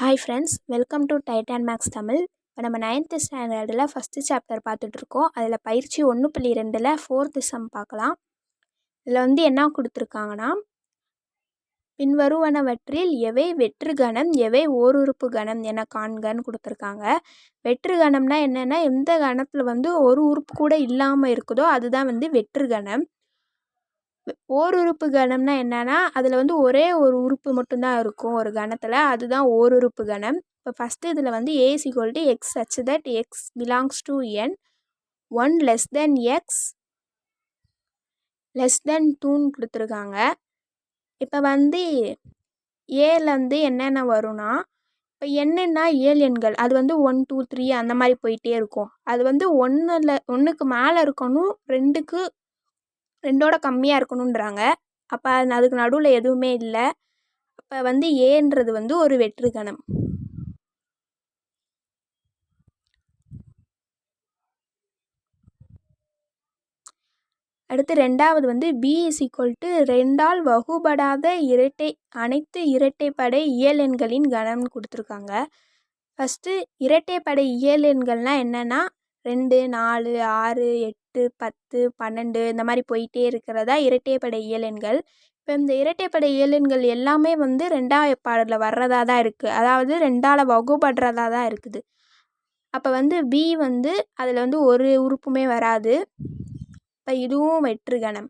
Hi friends, welcome to Titan Max Tamil. இப்போ நம்ம 9th ஸ்டாண்டர்டில் ஃபஸ்ட்டு சாப்டர் பார்த்துட்ருக்கோம். அதில் பயிற்சி 1.2ல் 4th சம் பார்க்கலாம். இதில் என்ன கொடுத்துருக்காங்கன்னா, பின்வருவனவற்றில் எவை வெற்று கணம் எவை ஓருறுப்பு கணம் என காண்கன்னு கொடுத்துருக்காங்க. வெற்று கணம்னா என்னென்னா, எந்த கணத்தில் ஒரு உறுப்பு கூட இல்லாமல் இருக்குதோ அதுதான் வெற்று கணம். ஓருறுப்பு கணம்னா என்னென்னா, அதில் ஒரே ஒரு உறுப்பு மட்டும்தான் இருக்கும் ஒரு கணத்தில், அதுதான் ஓருறுப்பு கணம். இப்போ ஃபஸ்ட்டு இதில் a = x such that x belongs to n 1 less than x less than 2ன்னு கொடுத்துருக்காங்க. இப்போ ஏல என்னென்ன வரும்னா, இப்போ என்னன்னா 7 எண்கள், அது 1 2 3 அந்த மாதிரி போயிட்டே இருக்கும். அது 1க்கு மேலே இருக்கணும், 2ஓட கம்மியாக இருக்கணுன்றாங்க. அப்போ அதுக்கு நடுவில் எதுவுமே இல்லை. அப்போ ஏன்றது ஒரு வெற்று கணம். அடுத்து ரெண்டாவது b = 2ஆல் வகுபடாத அனைத்து இரட்டைப்படை இயலெண்களின் கணம்னு கொடுத்துருக்காங்க. ஃபஸ்ட்டு இரட்டைப்படை இயலெண்கள்னால் என்னென்னா 2 4 6 8 10 12 இந்த மாதிரி போயிட்டே இருக்கிறதா இரட்டைப்படை இயலெண்கள். இப்போ இந்த இரட்டைப்படை இயலெண்கள் எல்லாமே 2ஆம் ஏற்பாடில் வர்றதா தான் இருக்குது, அதாவது 2ஆல் வகுபடுறதா தான் இருக்குது. அப்போ b அதில் ஒரு உறுப்புமே வராது. இப்போ இதுவும் வெற்று கணம்.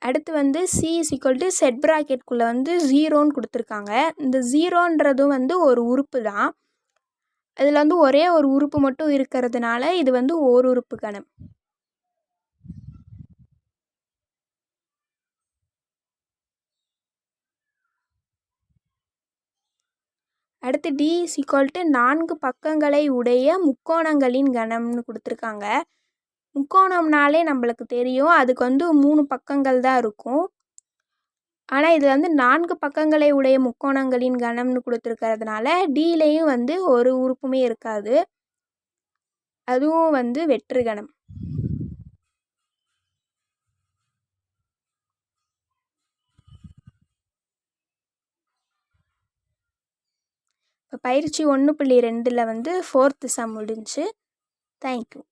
அடுத்து c = செட் ப்ராக்கெட்குள்ளே 0ன்னு கொடுத்துருக்காங்க. இந்த 0ன்றதும் ஒரு உறுப்பு தான். அதில் ஒரே ஒரு உறுப்பு மட்டும் இருக்கிறதுனால இது ஓர் உறுப்பு கணம். அடுத்து d = 4 பக்கங்களை உடைய முக்கோணங்களின் கணம்னு கொடுத்துருக்காங்க. முக்கோணம்னாலே நம்மளுக்கு தெரியும், அதுக்கு 3 பக்கங்கள் தான் இருக்கும். ஆனால் இது 4 பக்கங்களை உடைய முக்கோணங்களின் கணம்னு கொடுத்துருக்கிறதுனால டீலேயும் ஒரு உறுப்புமே இருக்காது, அதுவும் வெற்று கணம். இப்போ பயிற்சி 1.2ல் 4th சம் முடிஞ்சு. தேங்க்யூ.